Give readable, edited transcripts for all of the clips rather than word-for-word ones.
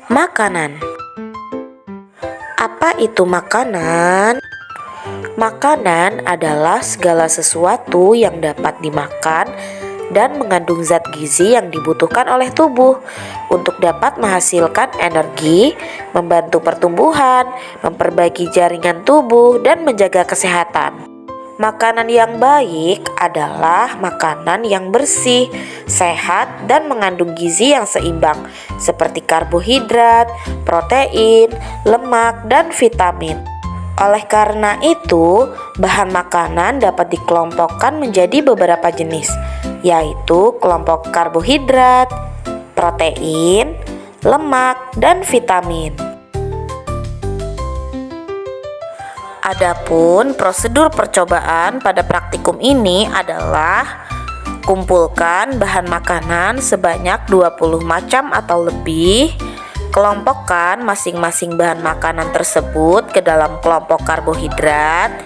Makanan. Apa itu makanan? Makanan adalah segala sesuatu yang dapat dimakan dan mengandung zat gizi yang dibutuhkan oleh tubuh untuk dapat menghasilkan energi, membantu pertumbuhan, memperbaiki jaringan tubuh, dan menjaga kesehatan. Makanan yang baik adalah makanan yang bersih, sehat, dan mengandung gizi yang seimbang, seperti karbohidrat, protein, lemak, dan vitamin. Oleh karena itu, bahan makanan dapat dikelompokkan menjadi beberapa jenis, yaitu kelompok karbohidrat, protein, lemak, dan vitamin. Adapun prosedur percobaan pada praktikum ini adalah kumpulkan bahan makanan sebanyak 20 macam atau lebih. Kelompokkan masing-masing bahan makanan tersebut ke dalam kelompok karbohidrat,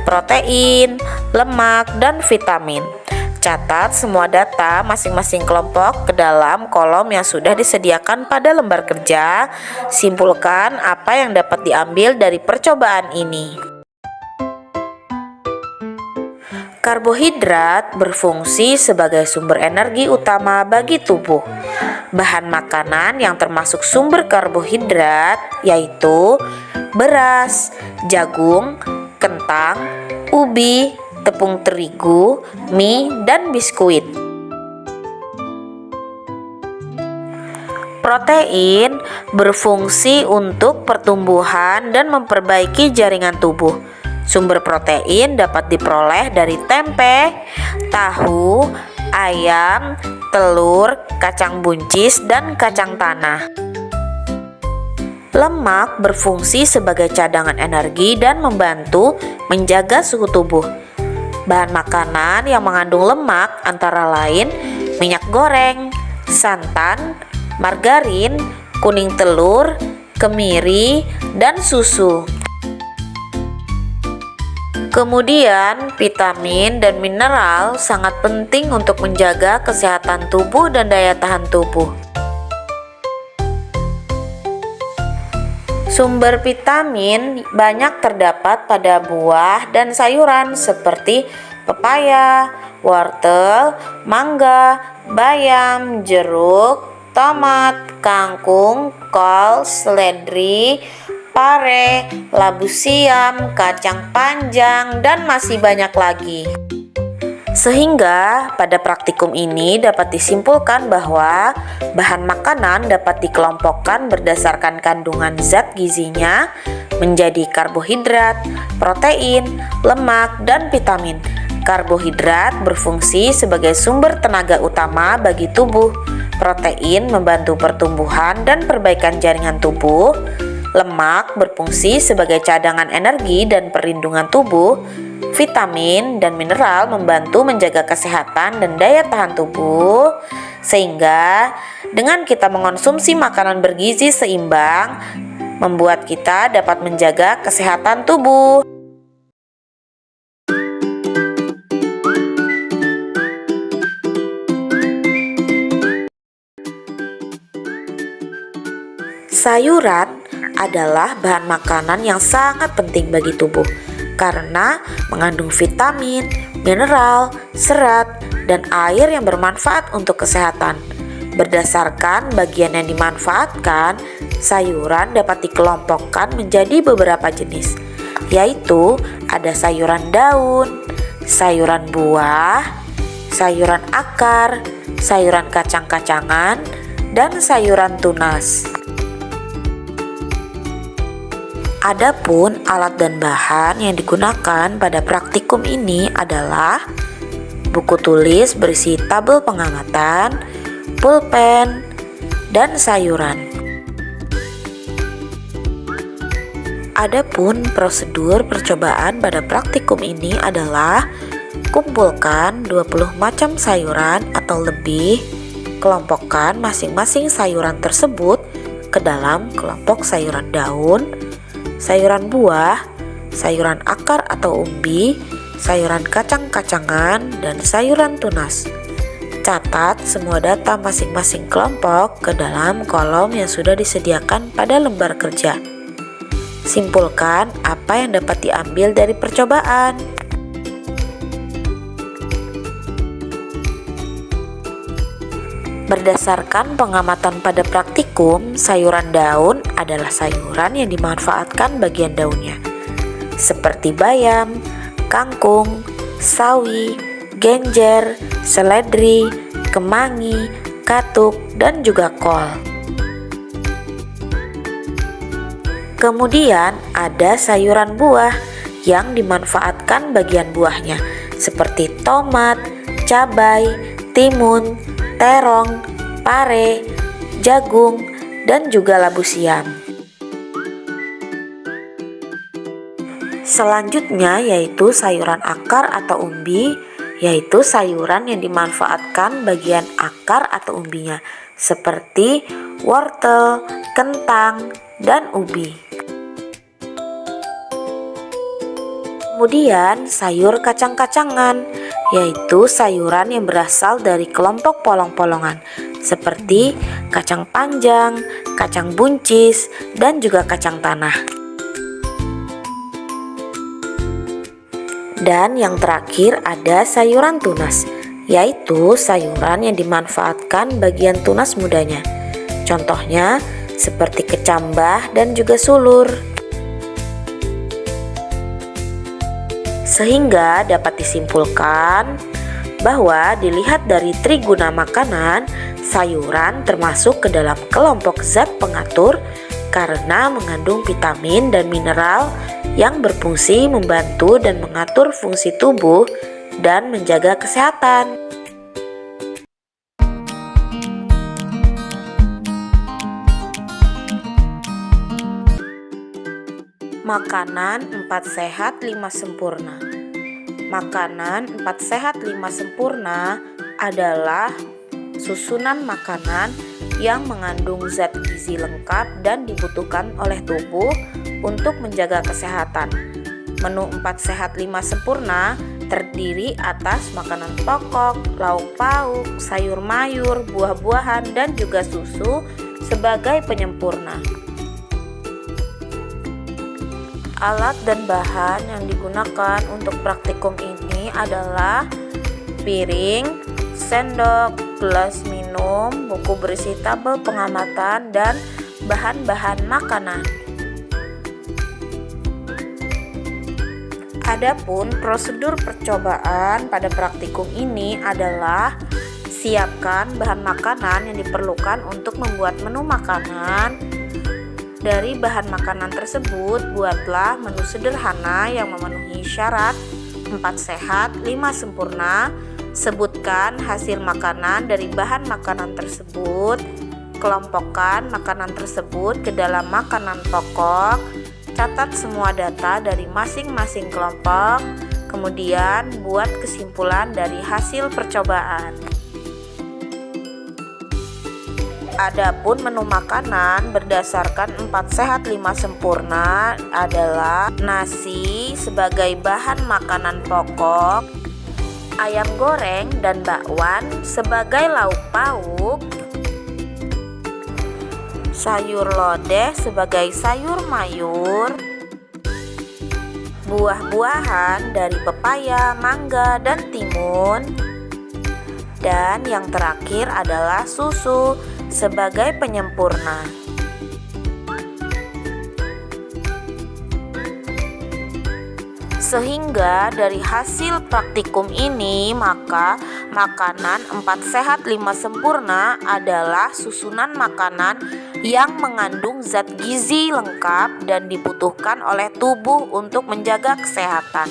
protein, lemak, dan vitamin. Catat semua data masing-masing kelompok ke dalam kolom yang sudah disediakan pada lembar kerja. Simpulkan apa yang dapat diambil dari percobaan ini. Karbohidrat berfungsi sebagai sumber energi utama bagi tubuh. Bahan makanan yang termasuk sumber karbohidrat yaitu beras, jagung, kentang, ubi, tepung terigu, mie, dan biskuit. Protein berfungsi untuk pertumbuhan dan memperbaiki jaringan tubuh. Sumber protein dapat diperoleh dari tempe, tahu, ayam, telur, kacang buncis, dan kacang tanah. Lemak berfungsi sebagai cadangan energi dan membantu menjaga suhu tubuh. Bahan makanan yang mengandung lemak antara lain minyak goreng, santan, margarin, kuning telur, kemiri, dan susu. Kemudian, vitamin dan mineral sangat penting untuk menjaga kesehatan tubuh dan daya tahan tubuh. Sumber vitamin banyak terdapat pada buah dan sayuran seperti pepaya, wortel, mangga, bayam, jeruk, tomat, kangkung, kol, seledri, pare, labu siam, kacang panjang, dan masih banyak lagi. Sehingga pada praktikum ini dapat disimpulkan bahwa bahan makanan dapat dikelompokkan berdasarkan kandungan zat gizinya menjadi karbohidrat, protein, lemak, dan vitamin. Karbohidrat berfungsi sebagai sumber tenaga utama bagi tubuh. Protein membantu pertumbuhan dan perbaikan jaringan tubuh. Lemak berfungsi sebagai cadangan energi dan perlindungan tubuh. Vitamin dan mineral membantu menjaga kesehatan dan daya tahan tubuh. Sehingga dengan kita mengonsumsi makanan bergizi seimbang, membuat kita dapat menjaga kesehatan tubuh. Sayuran adalah bahan makanan yang sangat penting bagi tubuh karena mengandung vitamin, mineral, serat, dan air yang bermanfaat untuk kesehatan. Berdasarkan bagian yang dimanfaatkan, sayuran dapat dikelompokkan menjadi beberapa jenis, yaitu ada sayuran daun, sayuran buah, sayuran akar, sayuran kacang-kacangan, dan sayuran tunas. Adapun alat dan bahan yang digunakan pada praktikum ini adalah buku tulis berisi tabel pengamatan, pulpen, dan sayuran. Adapun prosedur percobaan pada praktikum ini adalah kumpulkan 20 macam sayuran atau lebih, kelompokkan masing-masing sayuran tersebut ke dalam kelompok sayuran daun, sayuran buah, sayuran akar atau umbi, sayuran kacang-kacangan, dan sayuran tunas. Catat semua data masing-masing kelompok ke dalam kolom yang sudah disediakan pada lembar kerja. Simpulkan apa yang dapat diambil dari percobaan. Berdasarkan pengamatan pada praktikum, sayuran daun adalah sayuran yang dimanfaatkan bagian daunnya, seperti bayam, kangkung, sawi, genjer, seledri, kemangi, katuk, dan juga kol. Kemudian ada sayuran buah yang dimanfaatkan bagian buahnya, seperti tomat, cabai, timun, terong, pare, jagung, dan juga labu siam. Selanjutnya yaitu sayuran akar atau umbi, yaitu sayuran yang dimanfaatkan bagian akar atau umbinya, seperti wortel, kentang, dan ubi. Kemudian sayur kacang-kacangan, yaitu sayuran yang berasal dari kelompok polong-polongan, seperti kacang panjang, kacang buncis, dan juga kacang tanah. Dan yang terakhir ada sayuran tunas, yaitu sayuran yang dimanfaatkan bagian tunas mudanya. Contohnya seperti kecambah dan juga sulur. Sehingga dapat disimpulkan bahwa dilihat dari triguna makanan, sayuran termasuk ke dalam kelompok zat pengatur karena mengandung vitamin dan mineral yang berfungsi membantu dan mengatur fungsi tubuh dan menjaga kesehatan. Makanan 4 sehat 5 sempurna. Makanan 4 sehat 5 sempurna adalah susunan makanan yang mengandung zat gizi lengkap dan dibutuhkan oleh tubuh untuk menjaga kesehatan. Menu 4 sehat 5 sempurna terdiri atas makanan pokok, lauk pauk, sayur mayur, buah-buahan, dan juga susu sebagai penyempurna. Alat dan bahan yang digunakan untuk praktikum ini adalah piring, sendok, gelas minum, buku berisi tabel pengamatan, dan bahan-bahan makanan. Adapun prosedur percobaan pada praktikum ini adalah siapkan bahan makanan yang diperlukan untuk membuat menu makanan. Dari bahan makanan tersebut, buatlah menu sederhana yang memenuhi syarat 4 sehat 5 sempurna. Sebutkan hasil makanan dari bahan makanan tersebut. Kelompokkan makanan tersebut ke dalam makanan pokok. Catat semua data dari masing-masing kelompok. Kemudian buat kesimpulan dari hasil percobaan. Adapun menu makanan berdasarkan 4 sehat 5 sempurna adalah nasi sebagai bahan makanan pokok, ayam goreng dan bakwan sebagai lauk pauk, sayur lodeh sebagai sayur mayur, buah-buahan dari pepaya, mangga, dan timun, dan yang terakhir adalah susu sebagai penyempurna. Sehingga dari hasil praktikum ini, maka makanan 4 sehat 5 sempurna adalah susunan makanan yang mengandung zat gizi lengkap dan dibutuhkan oleh tubuh untuk menjaga kesehatan.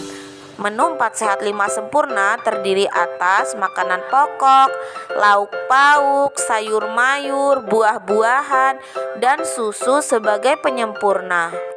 Menu 4 sehat 5 sempurna terdiri atas makanan pokok, lauk pauk, sayur mayur, buah-buahan, dan susu sebagai penyempurna.